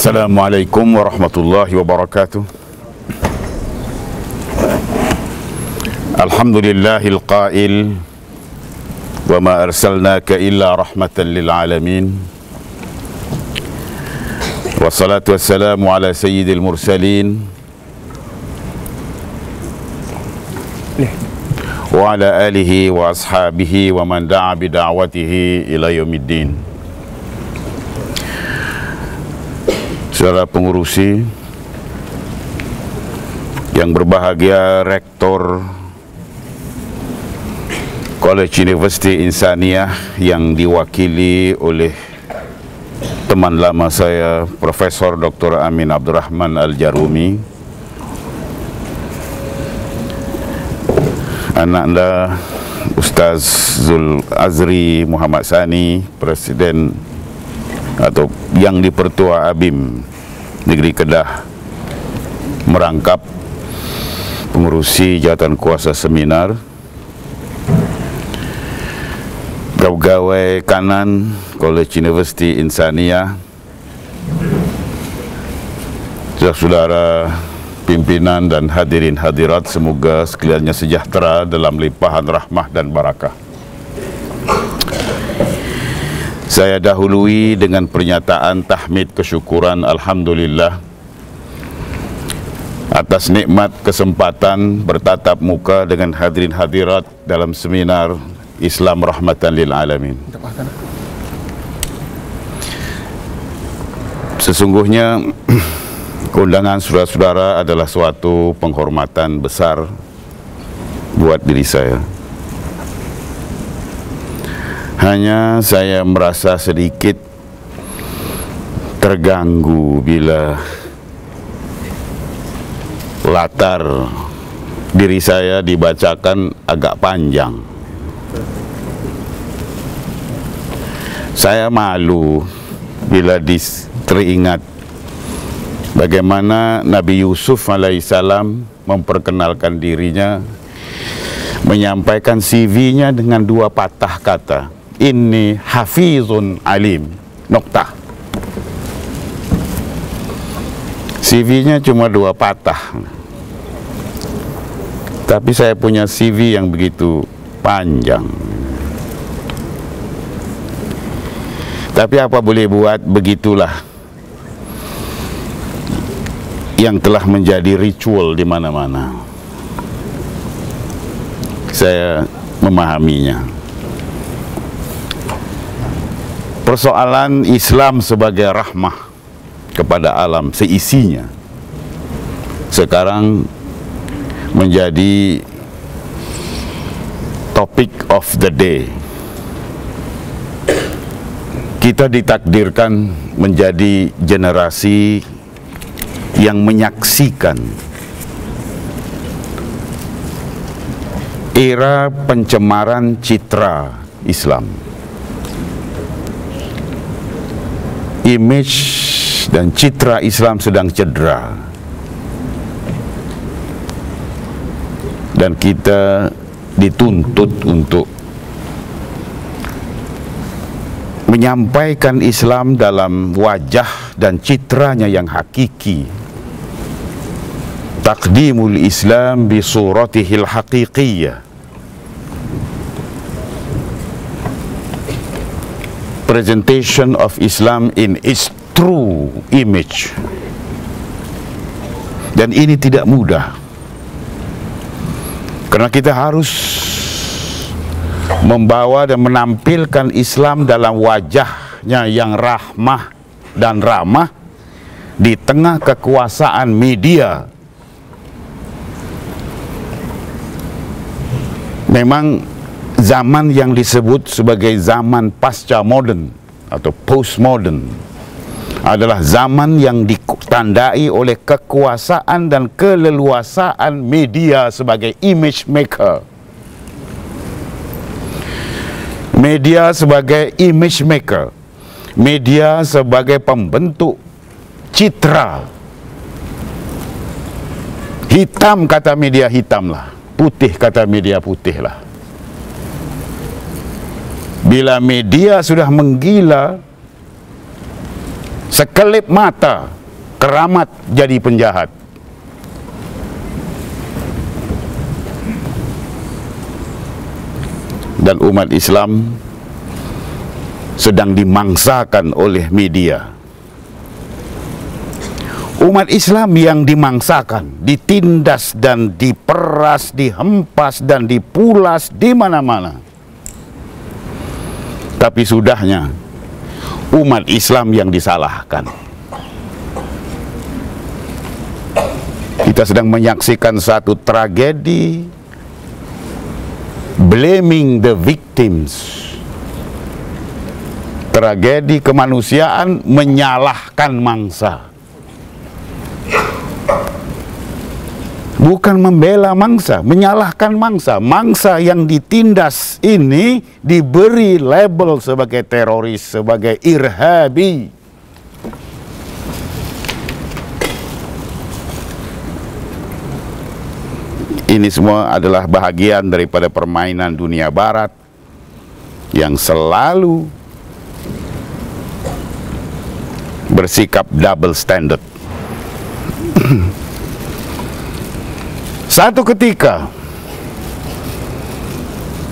Assalamualaikum warahmatullahi wabarakatuh. Alhamdulillahil qail wa ma arsalnaka illa rahmatan lil alamin. Wassalatu wassalamu ala sayyidil mursalin wa ala alihi wa ashabihi wa man da'a bi da'watihi ila yaumiddin. Saudara pengurusi yang berbahagia, Rektor College University Insaniyah yang diwakili oleh teman lama saya, Profesor Dr. Amin Abdurrahman Al-Jarumi, anak anda Ustaz Zul Azri Muhammad Sani, Presiden atau yang dipertua ABIM Negeri Kedah, merangkap pengurusi jawatan kuasa seminar, pegawai kanan College University Insaniyah, saudara pimpinan dan hadirin hadirat, semoga sekaliannya sejahtera dalam limpahan rahmah dan barakah. Saya dahului dengan pernyataan tahmid kesyukuran Alhamdulillah atas nikmat kesempatan bertatap muka dengan hadirin hadirat dalam seminar Islam Rahmatan lil Alamin. Sesungguhnya undangan saudara-saudara adalah suatu penghormatan besar buat diri saya. Hanya saya merasa sedikit terganggu bila latar diri saya dibacakan agak panjang. Saya malu bila teringat bagaimana Nabi Yusuf alaihissalam memperkenalkan dirinya, menyampaikan CV-nya dengan dua patah kata. Inni hafizun alim, noktah. CV-nya cuma dua patah, tapi saya punya CV yang begitu panjang. Tapi apa boleh buat, begitulah yang telah menjadi ritual di mana-mana. Saya memahaminya. Persoalan Islam sebagai rahmah kepada alam seisinya sekarang menjadi topik of the day. Kita ditakdirkan menjadi generasi yang menyaksikan era pencemaran citra Islam. Image dan citra Islam sedang cedera, dan kita dituntut untuk menyampaikan Islam dalam wajah dan citranya yang hakiki. Taqdimul Islam bi suratihil haqiqiyah. Presentation of Islam in its true image. Dan ini tidak mudah, karena kita harus membawa dan menampilkan Islam dalam wajahnya yang rahmah dan ramah di tengah kekuasaan media. Memang zaman yang disebut sebagai zaman pasca modern atau postmodern adalah zaman yang ditandai oleh kekuasaan dan keleluasaan media sebagai image maker. Media sebagai image maker, media sebagai pembentuk citra. Hitam kata media hitamlah, putih kata media putihlah. Bila media sudah menggila, sekelip mata keramat jadi penjahat. Dan umat Islam sedang dimangsakan oleh media. Umat Islam yang dimangsakan, ditindas dan diperas, dihempas dan dipulas di mana-mana. Tapi sudahnya umat Islam yang disalahkan. Kita sedang menyaksikan satu tragedi, blaming the victims. Tragedi kemanusiaan menyalahkan mangsa. Bukan membela mangsa, menyalahkan mangsa. Mangsa yang ditindas ini diberi label sebagai teroris, sebagai irhabi. Ini semua adalah bahagian daripada permainan dunia barat yang selalu bersikap double standard. Satu ketika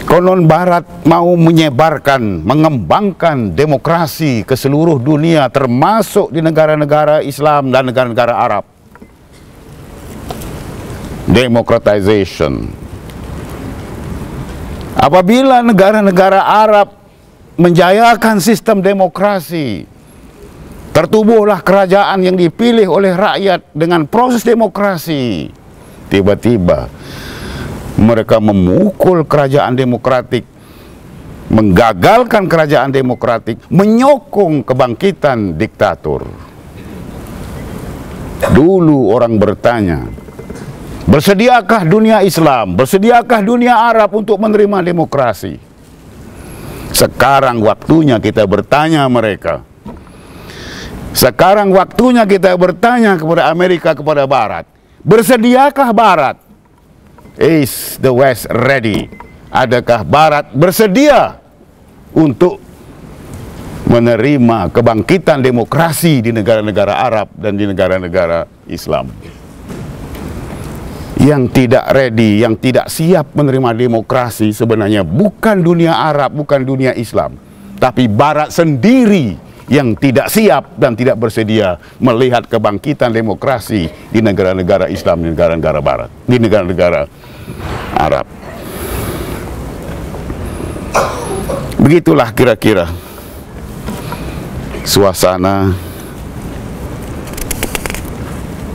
konon barat mau menyebarkan, mengembangkan demokrasi ke seluruh dunia, termasuk di negara-negara Islam dan negara-negara Arab. Democratization. Apabila negara-negara Arab menjayakan sistem demokrasi, tertubuhlah kerajaan yang dipilih oleh rakyat dengan proses demokrasi. Tiba-tiba mereka memukul kerajaan demokratik, menggagalkan kerajaan demokratik, menyokong kebangkitan diktator. Dulu orang bertanya, bersediakah dunia Islam, bersediakah dunia Arab untuk menerima demokrasi? Sekarang waktunya kita bertanya mereka. Sekarang waktunya kita bertanya kepada Amerika, kepada Barat. Bersediakah Barat? Is the West ready? Adakah Barat bersedia untuk menerima kebangkitan demokrasi di negara-negara Arab dan di negara-negara Islam? Yang tidak ready, yang tidak siap menerima demokrasi sebenarnya bukan dunia Arab, bukan dunia Islam, tapi Barat sendiri yang tidak siap dan tidak bersedia melihat kebangkitan demokrasi di negara-negara Islam, di negara-negara Barat, di negara-negara Arab. Begitulah kira-kira suasana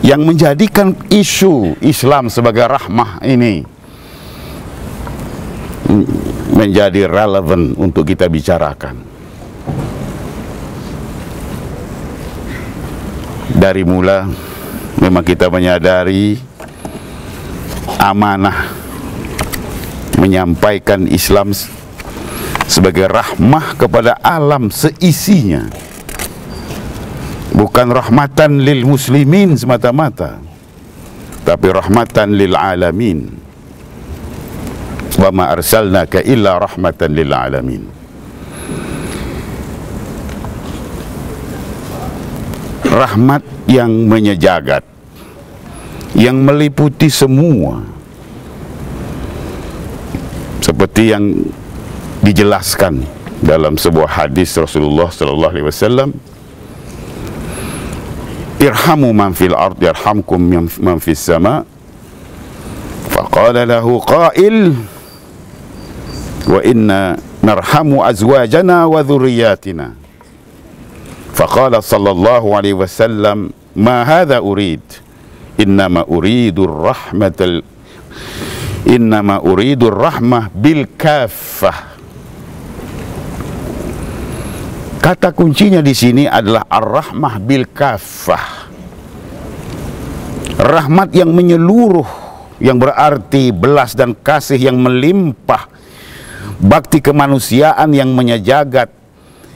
yang menjadikan isu Islam sebagai rahmah ini menjadi relevan untuk kita bicarakan. Dari mula memang kita menyadari amanah menyampaikan Islam sebagai rahmah kepada alam seisinya, bukan rahmatan lil muslimin semata-mata, tapi rahmatan lil alamin. Wa ma arsalnaka illa rahmatan lil alamin. Rahmat yang menyejagat, yang meliputi semua, seperti yang dijelaskan dalam sebuah hadis Rasulullah sallallahu alaihi wasallam, irhamu man fil ard yarhamkum man fis sama. Faqala lahu qail wa inna narhamu azwajana wa dhurriyyatina. Faqala sallallahu alaihi wasallam ma hadha urid innama uridu rahmah bil kaffah. Kata kuncinya di sini adalah ar-rahmah bil kafah. Rahmat yang menyeluruh, yang berarti belas dan kasih yang melimpah, bakti kemanusiaan yang menyejagat,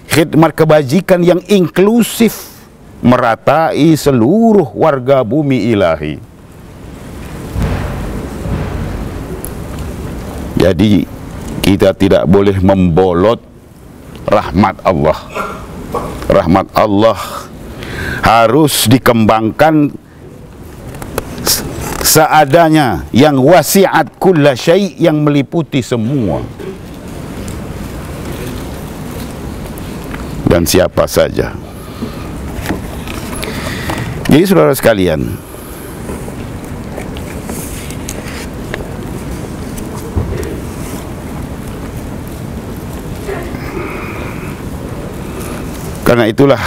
khidmat kebajikan yang inklusif, meratai seluruh warga bumi ilahi. Jadi kita tidak boleh membolot rahmat Allah. Rahmat Allah harus dikembangkan seadanya, yang wasi'at kulla syai', yang meliputi semua dan siapa saja. Jadi saudara sekalian, karena itulah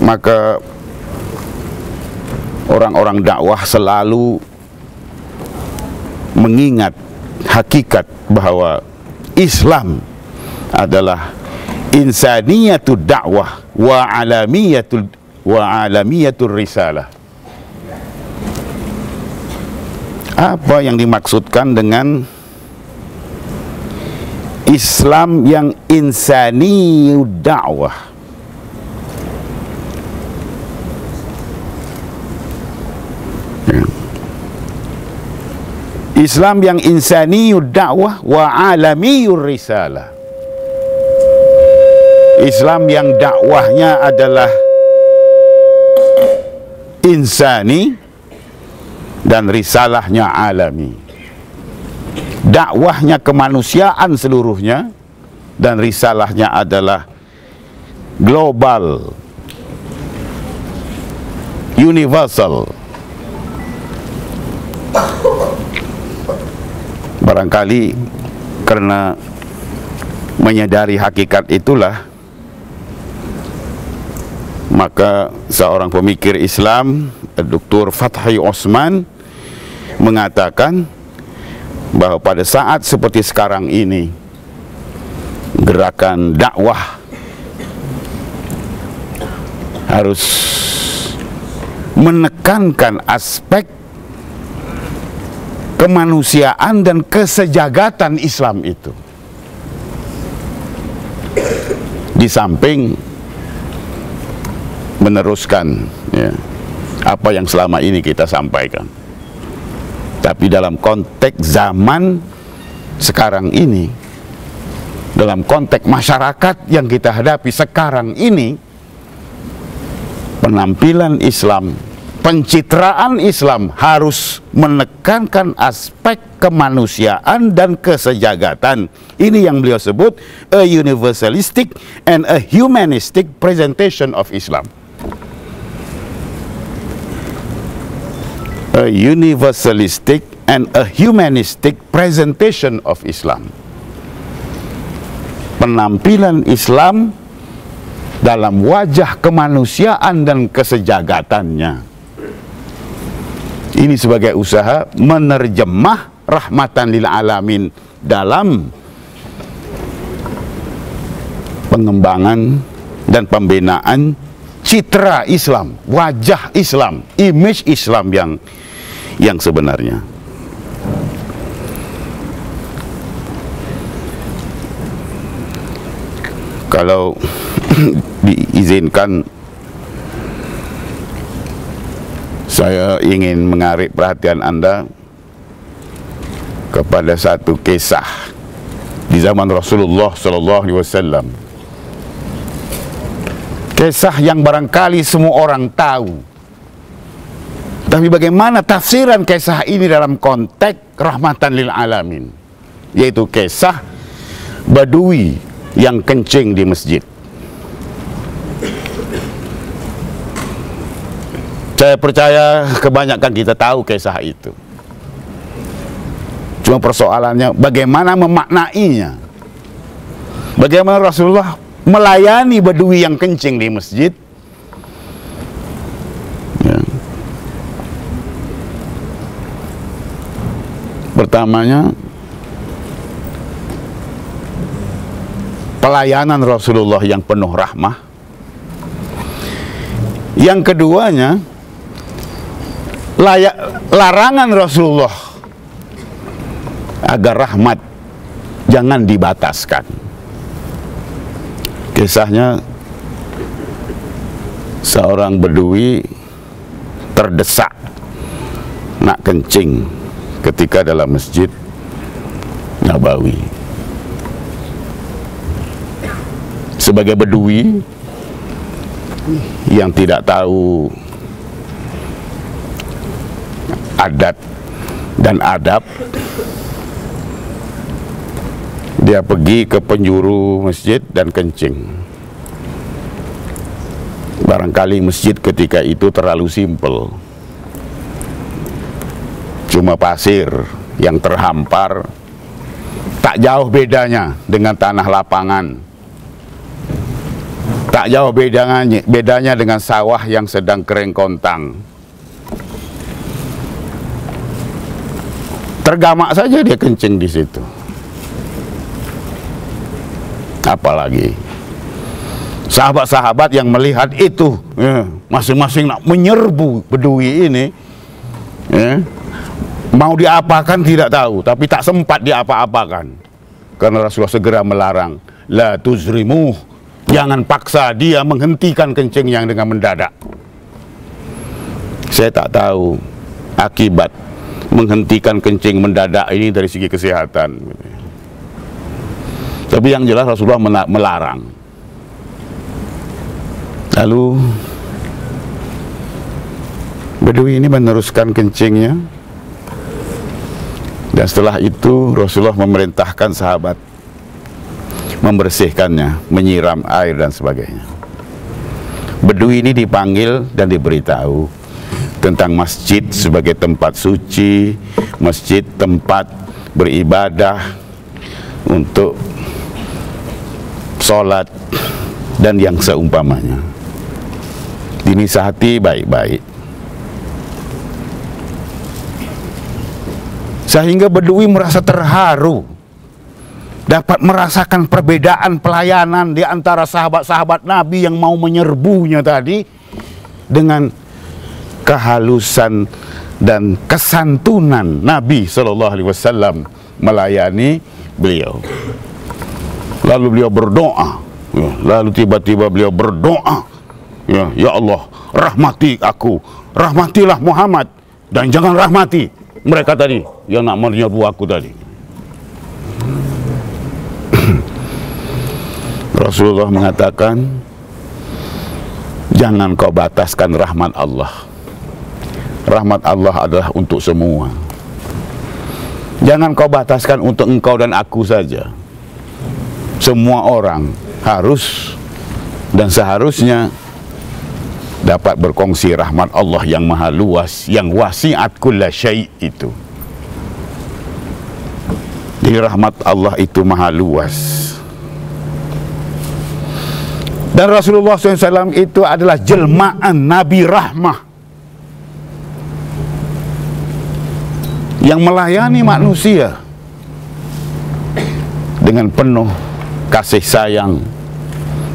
maka orang-orang dakwah selalu mengingat hakikat bahwa Islam adalah insaniyatud dakwah wa alamiyatul risalah. Apa yang dimaksudkan dengan Islam yang insaniyud dakwah? Islam yang insaniyud dakwah wa alamiyur risalah. Islam yang dakwahnya adalah insani dan risalahnya alami. Dakwahnya kemanusiaan seluruhnya dan risalahnya adalah global, universal. Barangkali karena menyadari hakikat itulah, maka seorang pemikir Islam, Dr. Fathi Osman, mengatakan bahwa pada saat seperti sekarang ini, gerakan dakwah harus menekankan aspek kemanusiaan dan kesejagatan Islam itu, di samping meneruskan apa yang selama ini kita sampaikan. Tapi dalam konteks zaman sekarang ini, dalam konteks masyarakat yang kita hadapi sekarang ini, penampilan Islam, pencitraan Islam harus menekankan aspek kemanusiaan dan kesejagatan. Ini yang beliau sebut a universalistic and a humanistic presentation of Islam. A universalistic and a humanistic presentation of Islam. Penampilan Islam dalam wajah kemanusiaan dan kesejagatannya. Ini sebagai usaha menerjemah rahmatan lil alamin dalam pengembangan dan pembinaan citra Islam, wajah Islam, image Islam yang sebenarnya. Kalau diizinkan, saya ingin menarik perhatian Anda kepada satu kisah di zaman Rasulullah SAW. Kisah yang barangkali semua orang tahu, tapi bagaimana tafsiran kisah ini dalam konteks rahmatan lil alamin, yaitu kisah Badui yang kencing di masjid. Saya percaya kebanyakan kita tahu kisah itu. Cuma persoalannya bagaimana memaknainya. Bagaimana Rasulullah melayani Badui yang kencing di masjid. Ya. Pertamanya, pelayanan Rasulullah yang penuh rahmah. Yang keduanya, larangan Rasulullah agar rahmat jangan dibataskan. Kisahnya, seorang bedui terdesak nak kencing ketika dalam Masjid Nabawi. Sebagai bedui yang tidak tahu adat dan adab, dia pergi ke penjuru masjid dan kencing. Barangkali masjid ketika itu terlalu simpel, cuma pasir yang terhampar, tak jauh bedanya dengan tanah lapangan, tak jauh bedanya dengan sawah yang sedang kering kontang. Tergamak saja dia kencing di situ. Apalagi sahabat-sahabat yang melihat itu, masing-masing nak menyerbu bedui ini, mau diapakan tidak tahu, tapi tak sempat diapa-apakan karena Rasulullah segera melarang, la tuzrimuh, jangan paksa dia menghentikan kencing yang dengan mendadak. Saya tak tahu akibat menghentikan kencing mendadak ini dari segi kesehatan, tapi yang jelas Rasulullah melarang. Lalu bedui ini meneruskan kencingnya, dan setelah itu Rasulullah memerintahkan sahabat membersihkannya, menyiram air dan sebagainya. Bedui ini dipanggil dan diberitahu tentang masjid sebagai tempat suci, masjid tempat beribadah untuk sholat dan yang seumpamanya. Dinasihati baik-baik, sehingga bedui merasa terharu dapat merasakan perbedaan pelayanan di antara sahabat-sahabat Nabi yang mau menyerbunya tadi dengan kehalusan dan kesantunan Nabi SAW melayani beliau. Lalu beliau berdoa, lalu tiba-tiba beliau berdoa, ya Allah, rahmati aku, rahmatilah Muhammad, dan jangan rahmati mereka tadi yang nak menyerbu aku tadi. Rasulullah mengatakan, jangan kau bataskan rahmat Allah. Rahmat Allah adalah untuk semua. Jangan kau bataskan untuk engkau dan aku saja. Semua orang harus dan seharusnya dapat berkongsi rahmat Allah yang maha luas, yang wasi'at kulla syai' itu. Jadi rahmat Allah itu maha luas. Dan Rasulullah SAW itu adalah jelmaan Nabi Rahmah yang melayani manusia dengan penuh kasih sayang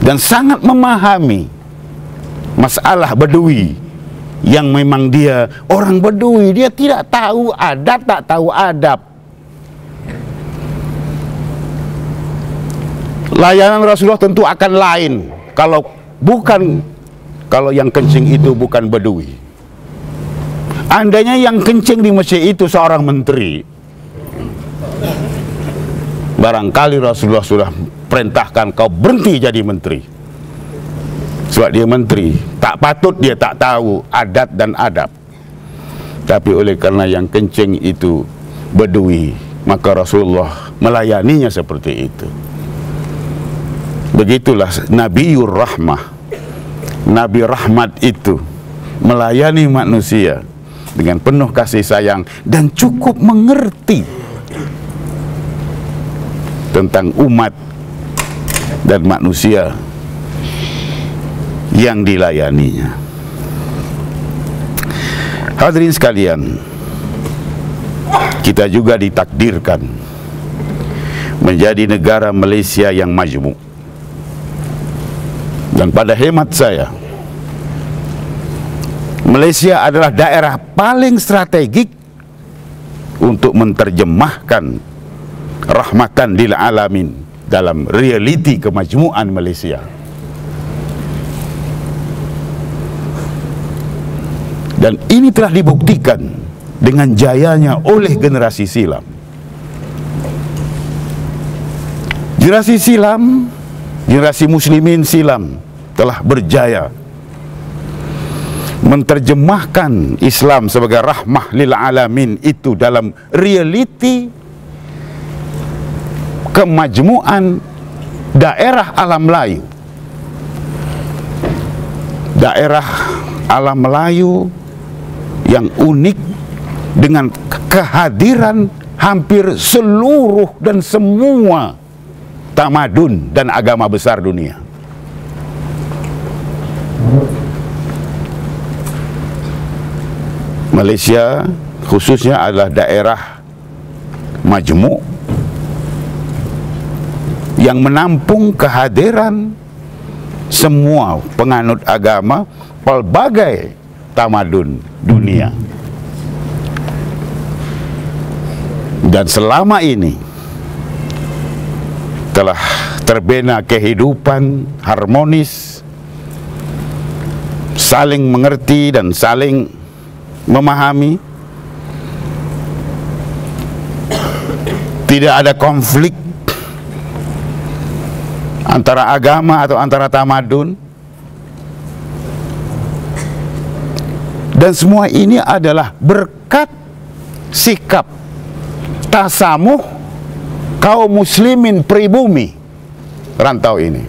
dan sangat memahami masalah bedui yang memang dia orang bedui, dia tidak tahu adat, tak tahu adab. Layanan Rasulullah tentu akan lain kalau yang kencing itu bukan bedui. Andainya yang kencing di masjid itu seorang menteri, barangkali Rasulullah sudah perintahkan kau berhenti jadi menteri. Sebab dia menteri, tak patut dia tak tahu adat dan adab. Tapi oleh karena yang kencing itu bedui, maka Rasulullah melayaninya seperti itu. Begitulah Nabiur Rahmah, Nabi Rahmat itu melayani manusia dengan penuh kasih sayang dan cukup mengerti tentang umat dan manusia yang dilayaninya. Hadirin sekalian, kita juga ditakdirkan menjadi negara Malaysia yang majmuk, Dan pada hemat saya, Malaysia adalah daerah paling strategik untuk menerjemahkan rahmatan lil alamin dalam realiti kemajmuan Malaysia. Dan ini telah dibuktikan dengan jayanya oleh generasi silam. Generasi silam, generasi muslimin silam telah berjaya menerjemahkan Islam sebagai rahmah lil alamin itu dalam realiti kemajmuan daerah alam Melayu. Daerah alam Melayu yang unik dengan kehadiran hampir seluruh dan semua tamadun dan agama besar dunia. Malaysia khususnya adalah daerah majmuk yang menampung kehadiran semua penganut agama pelbagai tamadun dunia. Dan selama ini telah terbina kehidupan harmonis, saling mengerti dan saling memahami. Tidak ada konflik antara agama atau antara tamadun. Dan semua ini adalah berkat sikap tasamuh kaum muslimin pribumi rantau ini.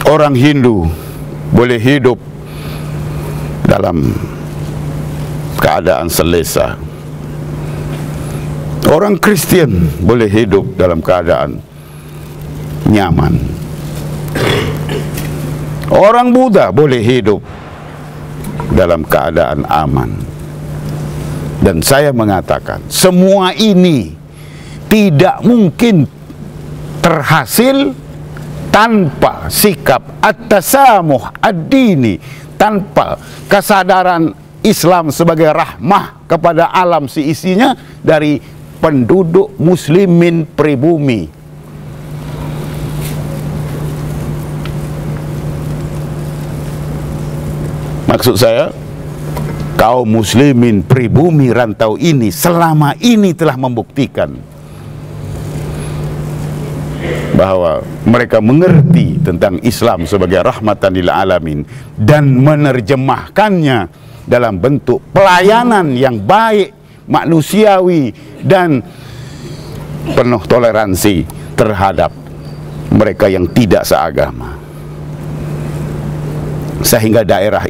Orang Hindu boleh hidup dalam keadaan selesa. Orang Kristen boleh hidup dalam keadaan nyaman. Orang Buddha boleh hidup dalam keadaan aman. Dan saya mengatakan, semua ini tidak mungkin terhasil tanpa sikap at-tasamuh ad-dini, tanpa kesadaran Islam sebagai rahmah kepada alam seisinya dari penduduk muslimin pribumi. Maksud saya, kaum muslimin pribumi rantau ini selama ini telah membuktikan bahwa mereka mengerti tentang Islam sebagai rahmatan lil alamin dan menerjemahkannya dalam bentuk pelayanan yang baik, manusiawi dan penuh toleransi terhadap mereka yang tidak seagama. Sehingga daerah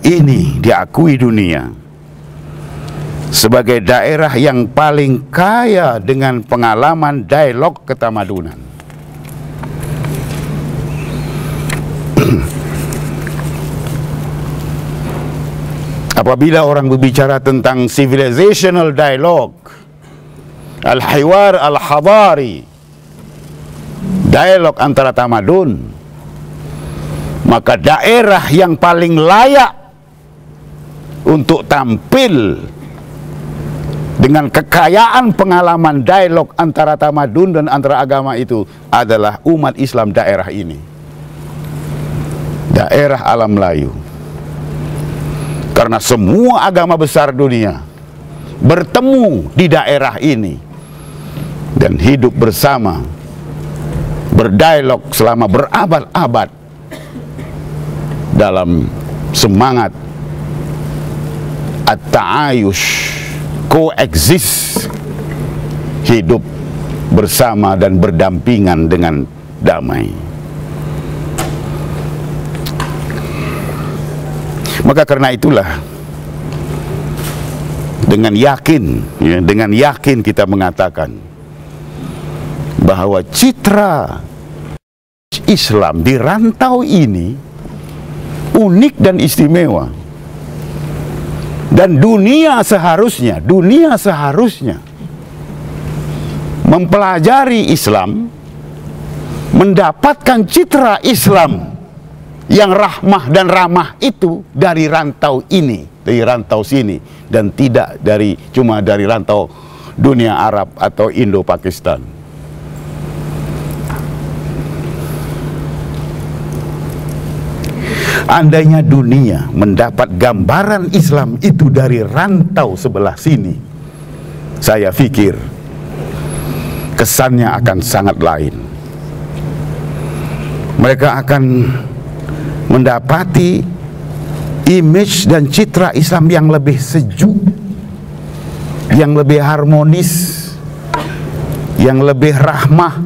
ini diakui dunia sebagai daerah yang paling kaya dengan pengalaman dialog ketamadunan. Apabila orang berbicara tentang civilizational dialogue, al-hiwar al-hadari, dialog antara tamadun, maka daerah yang paling layak untuk tampil dengan kekayaan pengalaman dialog antara tamadun dan antara agama itu adalah umat Islam daerah ini. Daerah alam Melayu. Karena semua agama besar dunia bertemu di daerah ini dan hidup bersama, berdialog selama berabad-abad dalam semangat at-ta'ayush, coexist, hidup bersama dan berdampingan dengan damai. Maka karena itulah dengan yakin kita mengatakan bahwa citra Islam di rantau ini unik dan istimewa, dan dunia seharusnya mempelajari Islam, mendapatkan citra Islam yang rahmah dan ramah itu dari rantau ini, dari rantau sini, dan tidak cuma dari rantau dunia Arab atau Indo-Pakistan. Andainya dunia mendapat gambaran Islam itu dari rantau sebelah sini, saya pikir kesannya akan sangat lain. Mereka akan mendapati image dan citra Islam yang lebih sejuk, yang lebih harmonis, yang lebih rahmah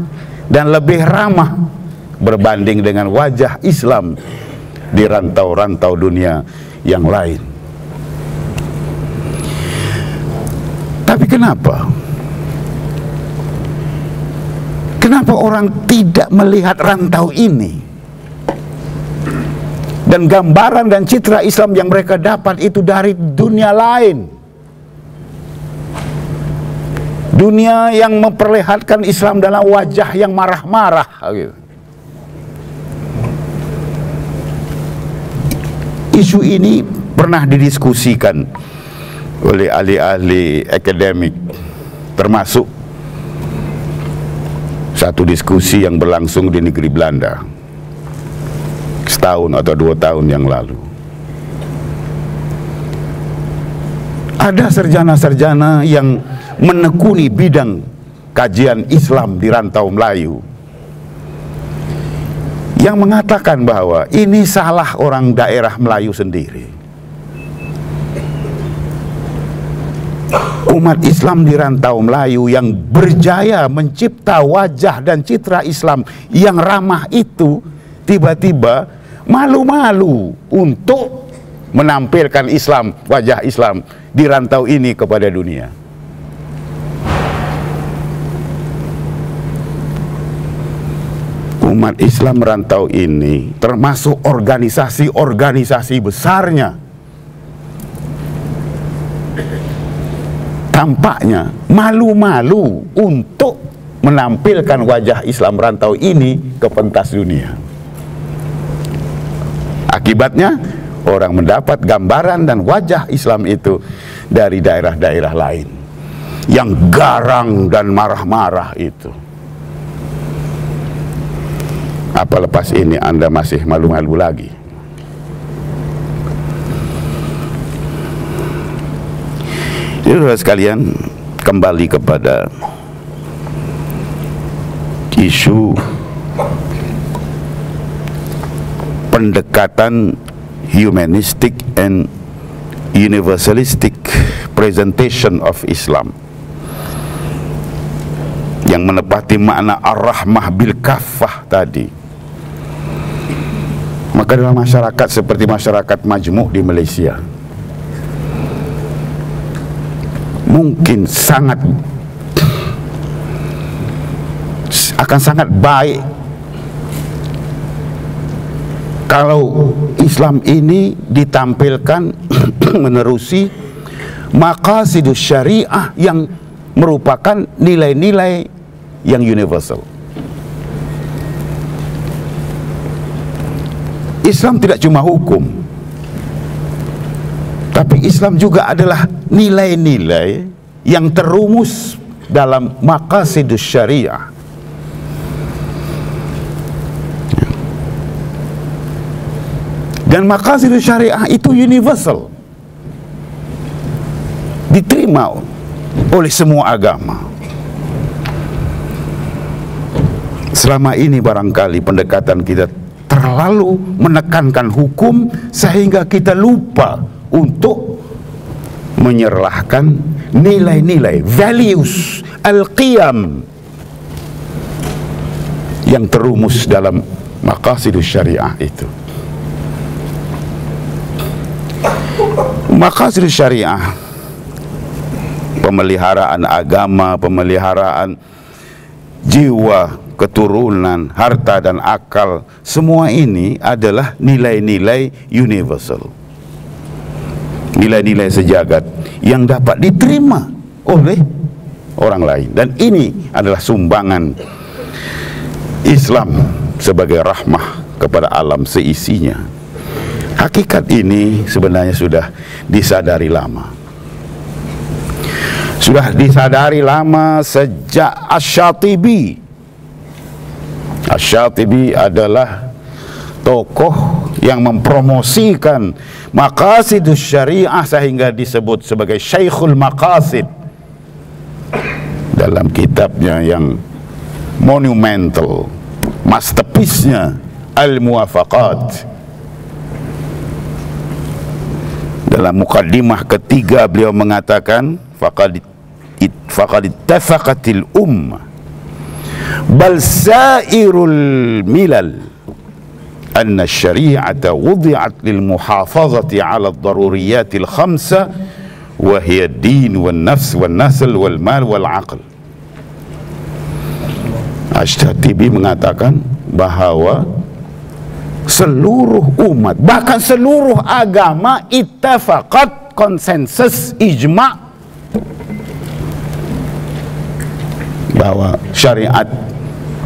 dan lebih ramah berbanding dengan wajah Islam di rantau-rantau dunia yang lain. Tapi kenapa orang tidak melihat rantau ini? Dan gambaran dan citra Islam yang mereka dapat itu dari dunia lain, dunia yang memperlihatkan Islam dalam wajah yang marah-marah gitu. Isu ini pernah didiskusikan oleh ahli-ahli akademik, termasuk satu diskusi yang berlangsung di negeri Belanda setahun atau 2 tahun yang lalu. Ada sarjana-sarjana yang menekuni bidang kajian Islam di rantau Melayu yang mengatakan bahwa ini salah orang daerah Melayu sendiri. Umat Islam di rantau Melayu yang berjaya mencipta wajah dan citra Islam yang ramah itu tiba-tiba malu-malu untuk menampilkan Islam, wajah Islam di rantau ini kepada dunia. Umat Islam rantau ini termasuk organisasi-organisasi besarnya tampaknya malu-malu untuk menampilkan wajah Islam rantau ini ke pentas dunia. Akibatnya orang mendapat gambaran dan wajah Islam itu dari daerah-daerah lain yang garang dan marah-marah itu. Apa lepas ini Anda masih malu-malu lagi? Jadi saudara sekalian, kembali kepada isu pendekatan humanistic and universalistic presentation of Islam yang menepati makna ar-rahmah bil kaffah tadi. Maka dalam masyarakat seperti masyarakat majmuk di Malaysia, mungkin akan sangat baik kalau Islam ini ditampilkan menerusi maqasidus syariah yang merupakan nilai-nilai yang universal. Islam tidak cuma hukum, tapi Islam juga adalah nilai-nilai yang terumus dalam maqasidus syariah. Dan maqasidus syariah itu universal, diterima oleh semua agama. Selama ini barangkali pendekatan kita terlalu menekankan hukum sehingga kita lupa untuk menyerahkan nilai-nilai, values, al-qiyam yang terumus dalam maqasidus syariah itu. Maqasidus syariah, pemeliharaan agama, pemeliharaan jiwa, keturunan, harta dan akal, semua ini adalah nilai-nilai universal, nilai-nilai sejagat yang dapat diterima oleh orang lain. Dan ini adalah sumbangan Islam sebagai rahmah kepada alam seisinya. Hakikat ini sebenarnya sudah disadari lama. Sudah disadari lama sejak Asy-Syatibi. Asy-Syatibi adalah tokoh yang mempromosikan maqasidus syariah sehingga disebut sebagai Syekhul Maqasid dalam kitabnya yang monumental, masterpiece-nya Al-Muwafaqat. Dalam mukaddimah ketiga beliau mengatakan faqad ittafaqatil ummah bal sairul milal anna syari'ata wudi'at lil muhafazati 'ala ad-daruriyatil khamsa wa hiya ad-din wan nafs wan nasl wal mal wal 'aql. Asy-Syatibi mengatakan bahwa seluruh umat, bahkan seluruh agama, ittafaqat, konsensus, ijma' bahwa syariat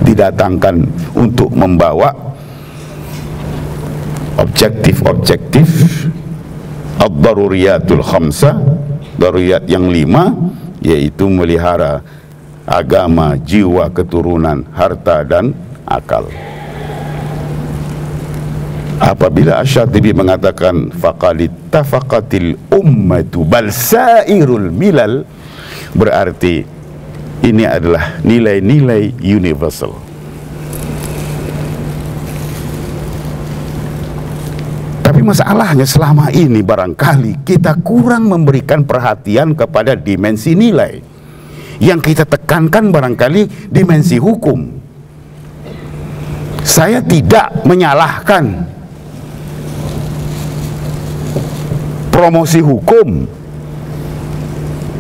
didatangkan untuk membawa objektif-objektif ad-daruriyatul khamsah, daruriyat yang 5, yaitu melihara agama, jiwa, keturunan, harta, dan akal. Apabila Asy-Syatibi mengatakan faqad ittafaqatil ummatu bal sairul milal, berarti ini adalah nilai-nilai universal. Tapi masalahnya selama ini barangkali kita kurang memberikan perhatian kepada dimensi nilai. Yang kita tekankan barangkali dimensi hukum. Saya tidak menyalahkan promosi hukum.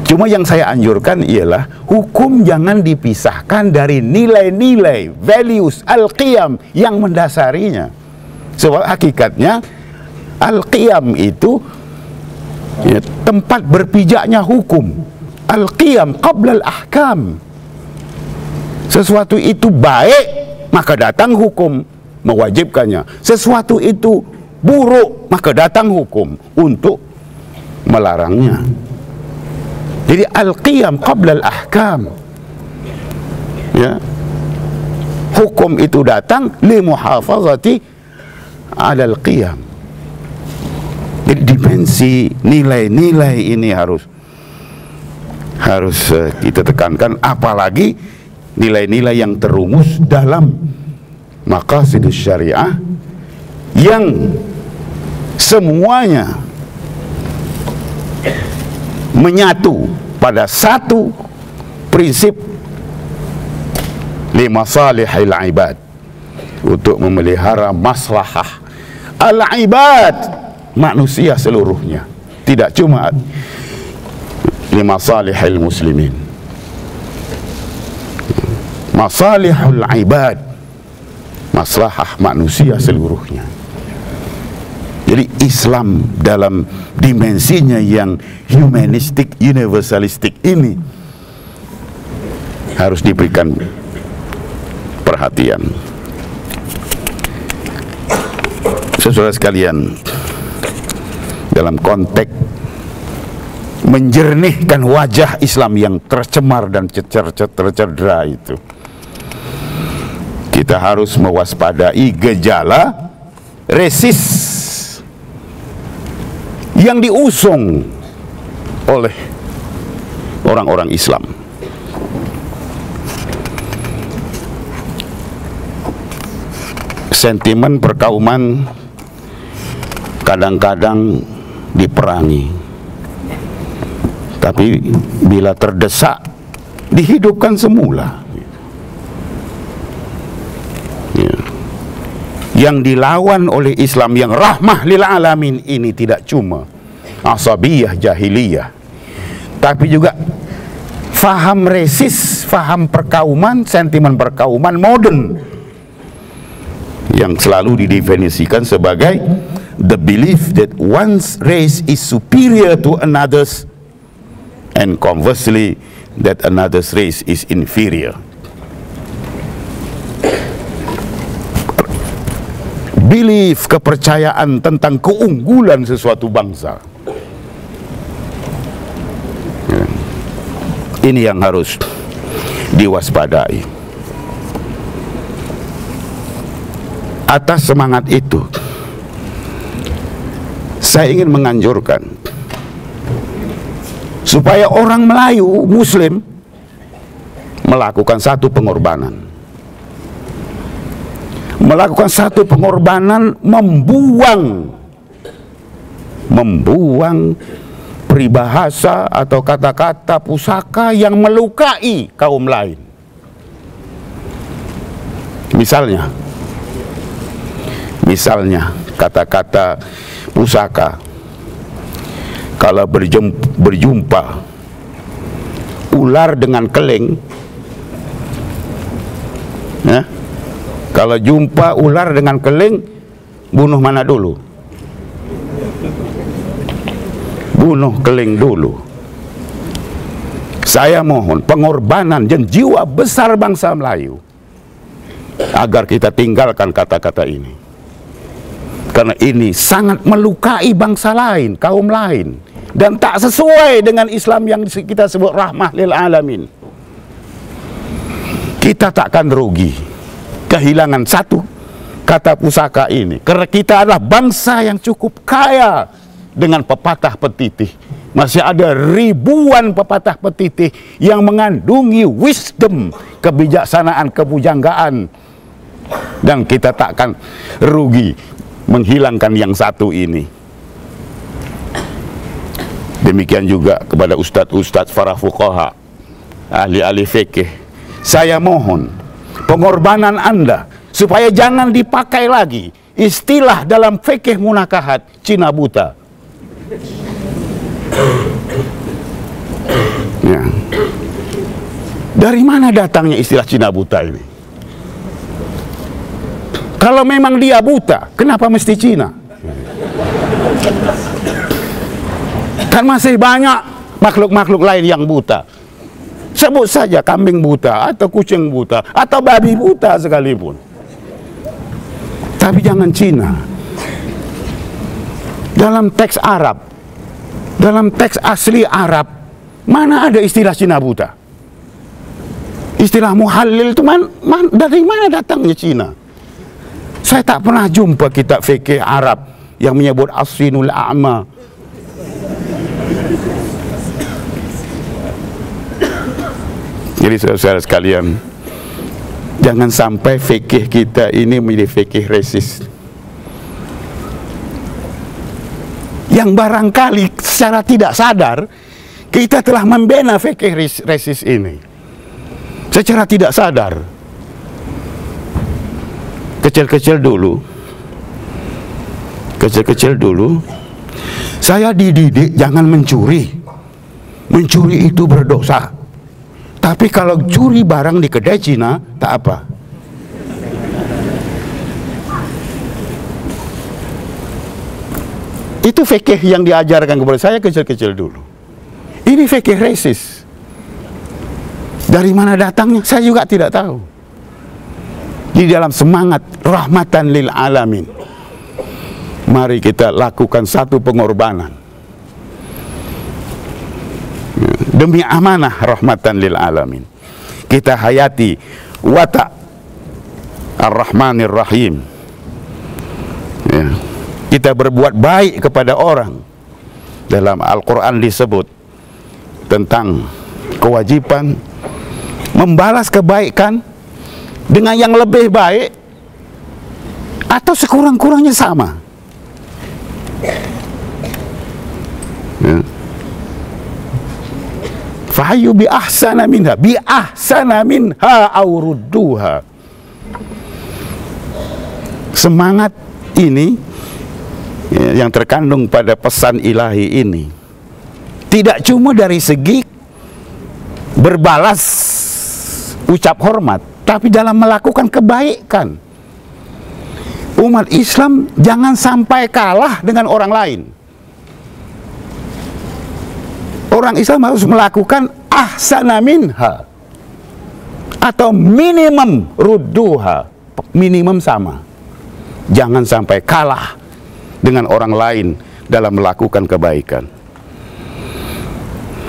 Cuma yang saya anjurkan ialah hukum jangan dipisahkan dari nilai-nilai, values, al-qiyam yang mendasarinya. Sebab hakikatnya al-qiyam itu ya, tempat berpijaknya hukum. Al-qiyam qabla al-ahkam. Sesuatu itu baik, maka datang hukum mewajibkannya. Sesuatu itu buruk, maka datang hukum untuk melarangnya. Jadi al-qiyam qabla al-ahkam. Ya. Hukum itu datang li muhafazati 'ala al-qiyam. Jadi dimensi nilai-nilai ini harus kita tekankan, apalagi nilai-nilai yang terumus dalam maqasidus syariah yang semuanya menyatu pada satu prinsip li masalihil ibad, untuk memelihara maslahah al-ibad, manusia seluruhnya, tidak cuma li masalihil muslimin, masalihul ibad, maslahah manusia seluruhnya. Jadi Islam dalam dimensinya yang humanistik, universalistik ini harus diberikan perhatian. Saudara sekalian, dalam konteks menjernihkan wajah Islam yang tercemar dan tercedera itu, kita harus mewaspadai gejala resis yang diusung oleh orang-orang Islam. Sentimen perkauman kadang-kadang diperangi, tapi bila terdesak dihidupkan semula. Ya. Yang dilawan oleh Islam yang rahmah lil alamin ini tidak cuma asabiyah jahiliyah, tapi juga faham resis, faham perkauman, sentimen perkauman modern yang selalu didefinisikan sebagai the belief that one's race is superior to another's, and conversely that another race is inferior. Belief, kepercayaan tentang keunggulan sesuatu bangsa. Ini yang harus diwaspadai. Atas semangat itu, saya ingin menganjurkan supaya orang Melayu Muslim melakukan satu pengorbanan. Melakukan satu pengorbanan, membuang peribahasa atau kata-kata pusaka yang melukai kaum lain. Misalnya kata-kata pusaka, kalau berjumpa ular dengan keleng, ya, kalau jumpa ular dengan keleng, bunuh mana dulu? Bunuh keleng dulu. Saya mohon pengorbanan dan jiwa besar bangsa Melayu agar kita tinggalkan kata-kata ini, karena ini sangat melukai bangsa lain, kaum lain, dan tak sesuai dengan Islam yang kita sebut rahmah lil alamin. Kita takkan rugi kehilangan satu kata pusaka ini, karena kita adalah bangsa yang cukup kaya dengan pepatah petitih. Masih ada ribuan pepatah petitih yang mengandungi wisdom, kebijaksanaan, kebujanggaan, dan kita takkan rugi menghilangkan yang satu ini. Demikian juga kepada ustadz-ustadz para fuqaha, ahli-ahli fikih, saya mohon pengorbanan Anda supaya jangan dipakai lagi istilah dalam fikih munakahat Cina buta. Ya. Dari mana datangnya istilah Cina buta ini? Kalau memang dia buta, kenapa mesti Cina? Kan masih banyak makhluk-makhluk lain yang buta. Sebut saja kambing buta, atau kucing buta, atau babi buta sekalipun. Tapi jangan Cina. Dalam teks Arab, dalam teks asli Arab, mana ada istilah Cina buta? Istilah muhallil itu dari mana datangnya Cina? Saya tak pernah jumpa kitab fikih Arab yang menyebut as-sinul a'ma. Jadi saudara-saudara sekalian, jangan sampai fikih kita ini menjadi fikih resis, yang barangkali secara tidak sadar kita telah membina fikih resis ini secara tidak sadar. Kecil-kecil dulu saya dididik jangan mencuri. Mencuri itu berdosa. Tapi kalau curi barang di kedai Cina, tak apa. Itu fikih yang diajarkan kepada saya kecil-kecil dulu. Ini fikih resis. Dari mana datangnya, saya juga tidak tahu. Di dalam semangat rahmatan lil alamin, mari kita lakukan satu pengorbanan demi amanah rahmatan lil alamin. Kita hayati watak ar-rahmanir rahim, ya. Kita berbuat baik kepada orang. Dalam Al-Quran disebut tentang kewajiban membalas kebaikan dengan yang lebih baik atau sekurang-kurangnya sama, ya. Fahayu bi ahsana minha aw rudduha. Semangat ini, ya, yang terkandung pada pesan ilahi ini tidak cuma dari segi berbalas ucap hormat, tapi dalam melakukan kebaikan. Umat Islam jangan sampai kalah dengan orang lain. Orang Islam harus melakukan ahsana minha, atau minimum rudduha, minimum sama. Jangan sampai kalah dengan orang lain dalam melakukan kebaikan.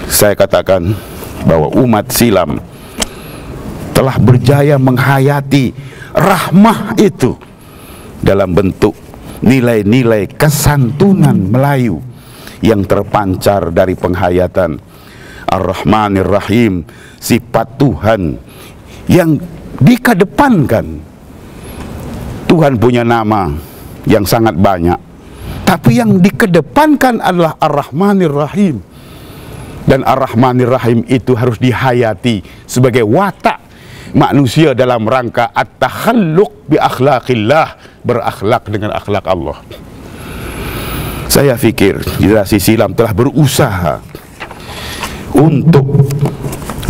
Saya katakan bahwa umat silam telah berjaya menghayati rahmah itu dalam bentuk nilai-nilai kesantunan Melayu yang terpancar dari penghayatan Ar-Rahmanir Rahim, sifat Tuhan yang dikedepankan. Tuhan punya nama yang sangat banyak, tapi yang dikedepankan adalah Ar-Rahmanir Rahim. Dan Ar-Rahmanir Rahim itu harus dihayati sebagai watak manusia dalam rangka at-takhalluq bi akhlaqillah, berakhlak dengan akhlak Allah. Saya pikir generasi silam telah berusaha untuk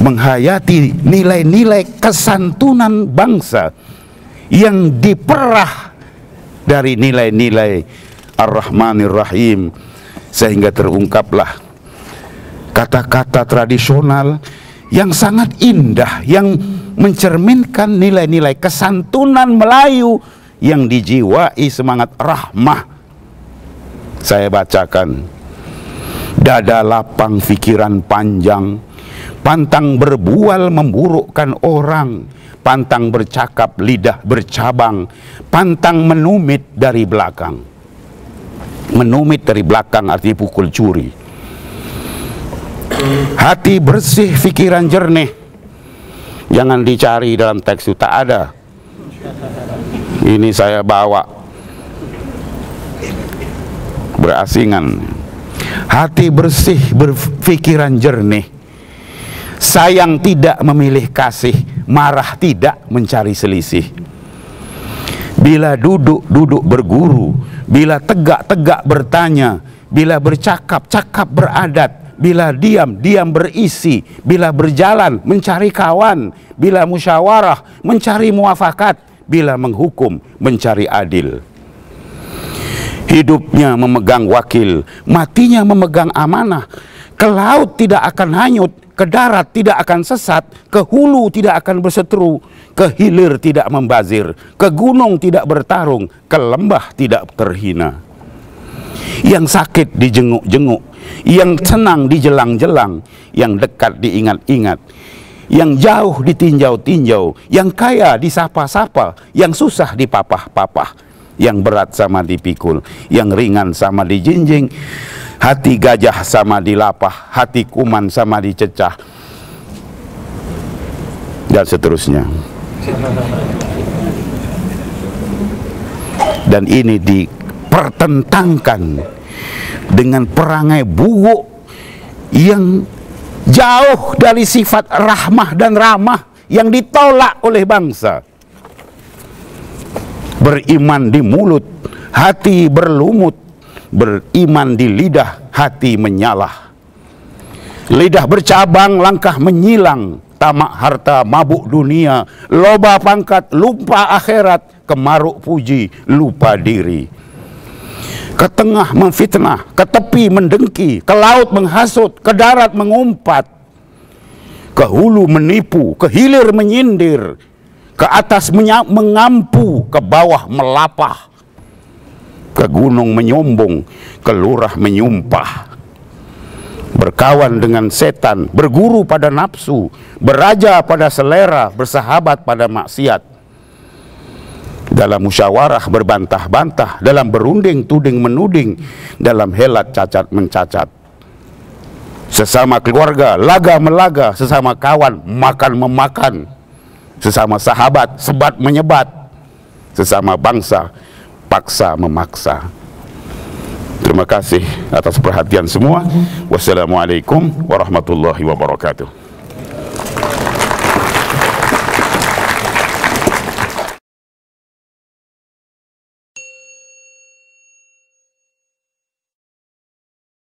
menghayati nilai-nilai kesantunan bangsa yang diperah dari nilai-nilai Ar-Rahmanir Rahim, sehingga terungkaplah kata-kata tradisional yang sangat indah, yang mencerminkan nilai-nilai kesantunan Melayu yang dijiwai semangat rahmah. Saya bacakan: dada lapang, pikiran panjang, pantang berbual memburukkan orang, pantang bercakap, lidah bercabang, pantang menumit dari belakang. Menumit dari belakang artinya pukul curi. Hati bersih, pikiran jernih. Jangan dicari dalam teks itu, tak ada. Ini saya bawa berasingan. Hati bersih, berpikiran jernih. Sayang tidak memilih kasih, marah tidak mencari selisih. Bila duduk, duduk berguru. Bila tegak, tegak bertanya. Bila bercakap, cakap beradat. Bila diam, diam berisi. Bila berjalan, mencari kawan. Bila musyawarah, mencari muafakat. Bila menghukum, mencari adil. Hidupnya memegang wakil, matinya memegang amanah. Ke laut tidak akan hanyut, ke darat tidak akan sesat, ke hulu tidak akan berseteru, ke hilir tidak membazir, ke gunung tidak bertarung, ke lembah tidak terhina. Yang sakit dijenguk-jenguk, yang senang dijelang-jelang, yang dekat diingat-ingat, yang jauh ditinjau-tinjau, yang kaya disapa-sapa, yang susah dipapah-papah, yang berat sama dipikul, yang ringan sama dijinjing, hati gajah sama dilapah, hati kuman sama dicecah, dan seterusnya. Dan ini dipertentangkan dengan perangai buruk yang jauh dari sifat rahmah dan ramah yang ditolak oleh bangsa. Beriman di mulut, hati berlumut. Beriman di lidah, hati menyalah. Lidah bercabang, langkah menyilang. Tamak harta, mabuk dunia. Loba pangkat, lupa akhirat. Kemaruk puji, lupa diri. Ke tengah memfitnah, ke tepi mendengki, ke laut menghasut, ke darat mengumpat, ke hulu menipu, ke hilir menyindir, ke atas mengampu, ke bawah melapah, ke gunung menyombong, ke lurah menyumpah. Berkawan dengan setan, berguru pada nafsu, beraja pada selera, bersahabat pada maksiat. Dalam musyawarah berbantah-bantah, dalam berunding tuding menuding, dalam helat cacat mencacat. Sesama keluarga laga melaga, sesama kawan makan memakan, sesama sahabat sebat menyebat, sesama bangsa paksa memaksa. Terima kasih atas perhatian semua. Wassalamualaikum warahmatullahi wabarakatuh.